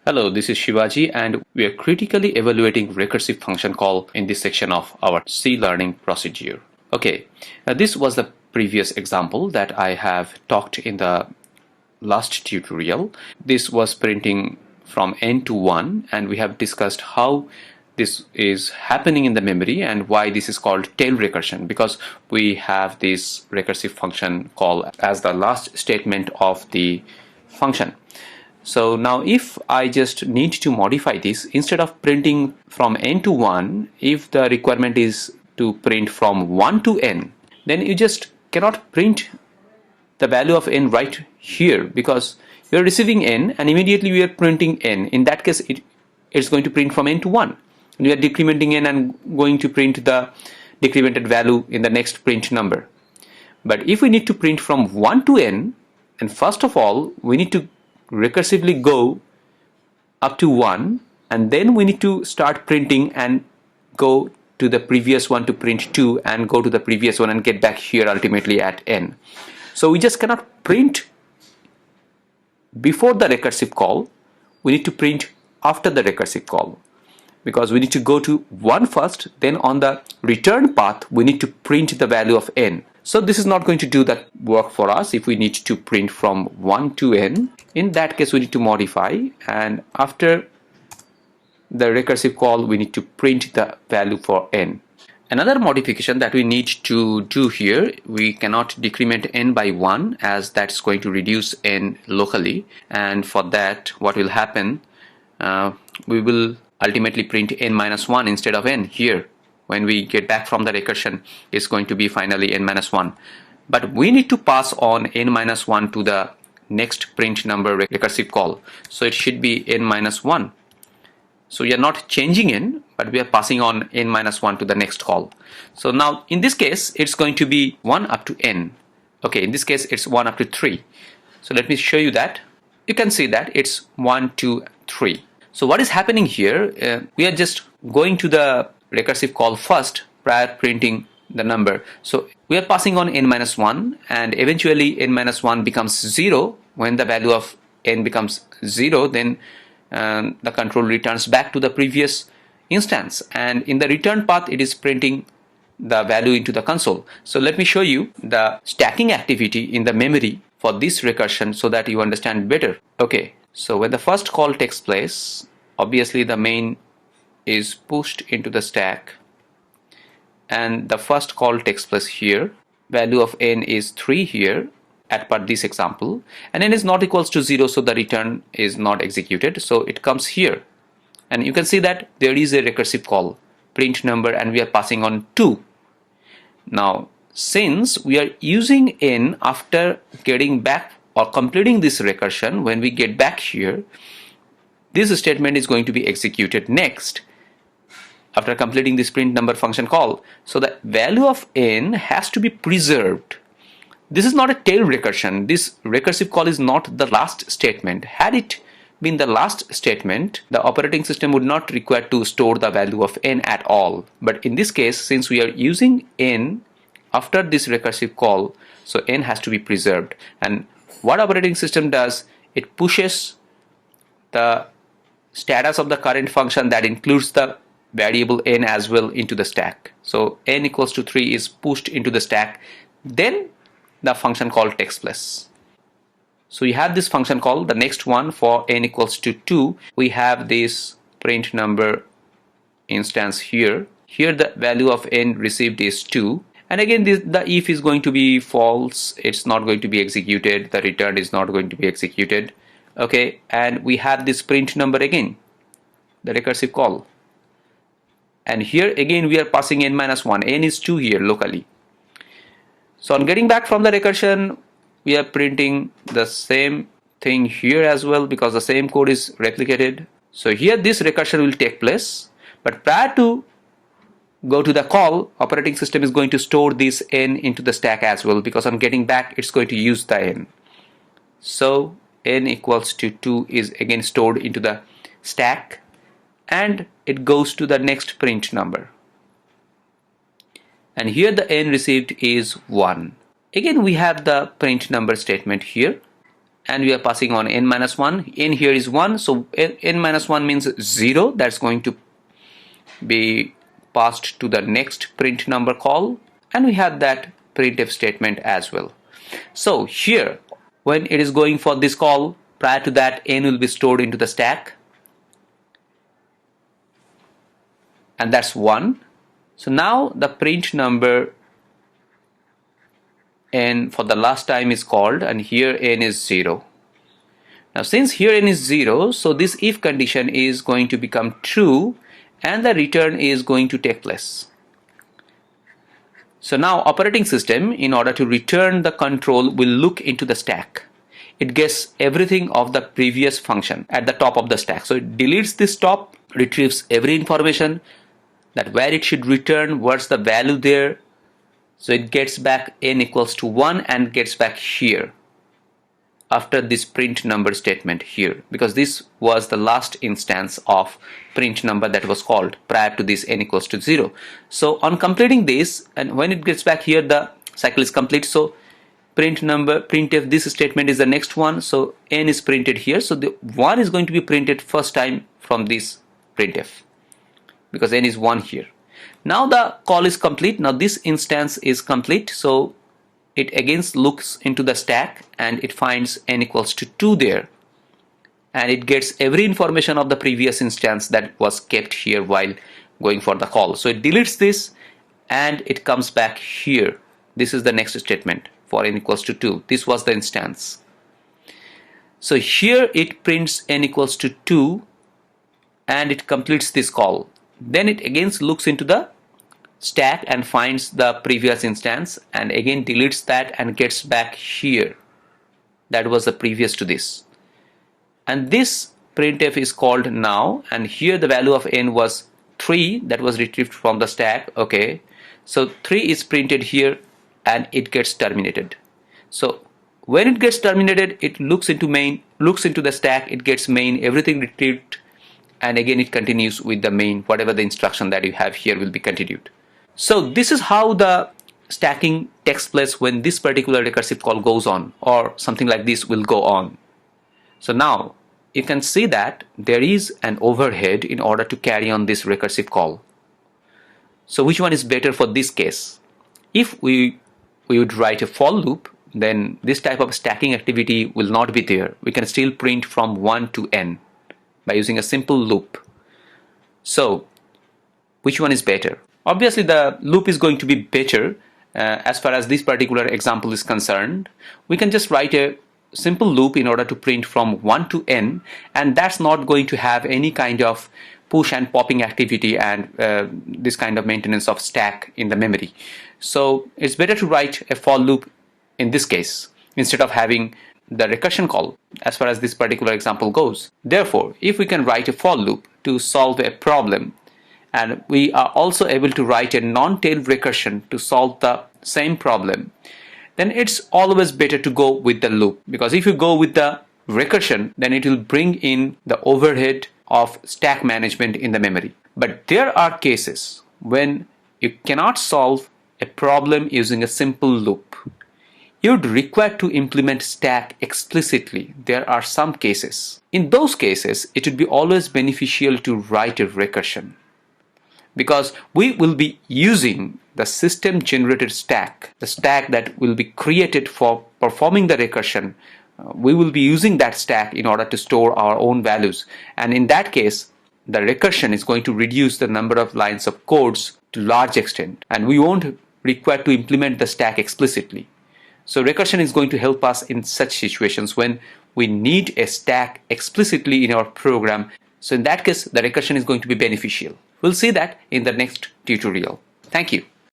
Hello, this is Shivaji, and we are critically evaluating recursive function call in this section of our C learning procedure. Okay, this was the previous example that I have talked in the last tutorial. This was printing from n to 1, and we have discussed how this is happening in the memory and why this is called tail recursion, because we have this recursive function call as the last statement of the function. So now if I just need to modify this, instead of printing from n to 1, if the requirement is to print from 1 to n, then you just cannot print the value of n right here, because you're receiving n and immediately we are printing n. In that case, it's going to print from n to 1. And we are decrementing n and going to print the decremented value in the next print number. But if we need to print from 1 to n, and first of all, we need to recursively go up to 1, and then we need to start printing and go to the previous one to print 2 and go to the previous one and get back here ultimately at n. So we just cannot print before the recursive call. We need to print after the recursive call, because we need to go to 1 first, then on the return path we need to print the value of n. So this is not going to do that work for us if we need to print from 1 to n. In that case, we need to modify, and after the recursive call we need to print the value for n. Another modification that we need to do here, we cannot decrement n by 1, as that's going to reduce n locally, and for that what will happen, we will ultimately print n minus 1 instead of n here. When we get back from the recursion, it's going to be finally n minus 1. But we need to pass on n minus 1 to the next print number recursive call. So it should be n minus 1. So we are not changing n, but we are passing on n minus 1 to the next call. So now in this case, it's going to be 1 up to n. Okay, in this case, it's 1 up to 3. So let me show you that. You can see that it's 1, 2, 3. So what is happening here? We are just going to the recursive call first prior printing the number. So we are passing on n minus 1, and eventually n minus 1 becomes 0. When the value of n becomes 0, then the control returns back to the previous instance, and in the return path it is printing the value into the console. So let me show you the stacking activity in the memory for this recursion so that you understand better. Okay, so when the first call takes place, obviously the main is pushed into the stack, and the first call takes place here. Value of n is 3 here at per this example, and n is not equals to 0, so the return is not executed, so it comes here, and you can see that there is a recursive call print number and we are passing on 2. Now since we are using n after getting back or completing this recursion, when we get back here, this statement is going to be executed next after completing this print number function call. So the value of n has to be preserved. This is not a tail recursion. This recursive call is not the last statement. Had it been the last statement, the operating system would not require to store the value of n at all. But in this case, since we are using n after this recursive call, so n has to be preserved. And what operating system does, it pushes the status of the current function that includes the variable n as well into the stack. So n equals to 3 is pushed into the stack, then the function call takes place. So you have this function call, the next one for n equals to 2, we have this print number instance here. Here the value of n received is 2, and again the if is going to be false, it's not going to be executed, the return is not going to be executed. Okay, and we have this print number again, the recursive call. And here again we are passing n minus 1, n is 2 here locally. So on getting back from the recursion, we are printing the same thing here as well, because the same code is replicated. So here this recursion will take place, but prior to go to the call, operating system is going to store this n into the stack as well, because on getting back it's going to use the n. So n equals to 2 is again stored into the stack, and it goes to the next print number. And here the n received is 1. Again we have the print number statement here, and we are passing on n minus 1. N here is 1, so n minus 1 means 0. That's going to be passed to the next print number call, and we have that printf statement as well. So here, when it is going for this call, prior to that, n will be stored into the stack, and that's 1. So now the print number n for the last time is called, and here n is 0. Now since here n is 0, so this if condition is going to become true and the return is going to take place. So now operating system, in order to return the control, will look into the stack. It gets everything of the previous function at the top of the stack. So it deletes this top, retrieves every information that where it should return, what's the value there. So it gets back n equals to 1 and gets back here after this print number statement here, because this was the last instance of print number that was called prior to this n equals to 0. So on completing this, and when it gets back here, the cycle is complete. So print number, printf, this statement is the next one, so n is printed here. So the 1 is going to be printed first time from this printf because n is 1 here. Now the call is complete. Now this instance is complete, so it again looks into the stack and it finds n equals to 2 there, and it gets every information of the previous instance that was kept here while going for the call. So it deletes this and it comes back here. This is the next statement for n equals to 2. This was the instance. So here it prints n equals to 2 and it completes this call. Then it again looks into the stack and finds the previous instance and again deletes that and gets back here. That was the previous to this. And this printf is called now, and here the value of n was 3 that was retrieved from the stack. Okay, so 3 is printed here and it gets terminated. So when it gets terminated, it looks into main, looks into the stack, it gets main, everything retrieved, and again it continues with the main. Whatever the instruction that you have here will be continued. So this is how the stacking takes place when this particular recursive call goes on, or something like this will go on. So now you can see that there is an overhead in order to carry on this recursive call. So which one is better for this case? If we would write a for loop, then this type of stacking activity will not be there. We can still print from 1 to n by using a simple loop. So which one is better? Obviously the loop is going to be better as far as this particular example is concerned. We can just write a simple loop in order to print from 1 to n, and that's not going to have any kind of push and popping activity and this kind of maintenance of stack in the memory. So it's better to write a for loop in this case instead of having the recursion call as far as this particular example goes. Therefore, if we can write a for loop to solve a problem, and we are also able to write a non-tail recursion to solve the same problem, then it's always better to go with the loop, because if you go with the recursion, then it will bring in the overhead of stack management in the memory. But there are cases when you cannot solve a problem using a simple loop. You'd require to implement stack explicitly. There are some cases. In those cases, it would be always beneficial to write a recursion, because we will be using the system generated stack, the stack that will be created for performing the recursion. We will be using that stack in order to store our own values, and in that case the recursion is going to reduce the number of lines of codes to large extent, and we won't require to implement the stack explicitly. So recursion is going to help us in such situations when we need a stack explicitly in our program. So in that case, the recursion is going to be beneficial. We'll see that in the next tutorial. Thank you.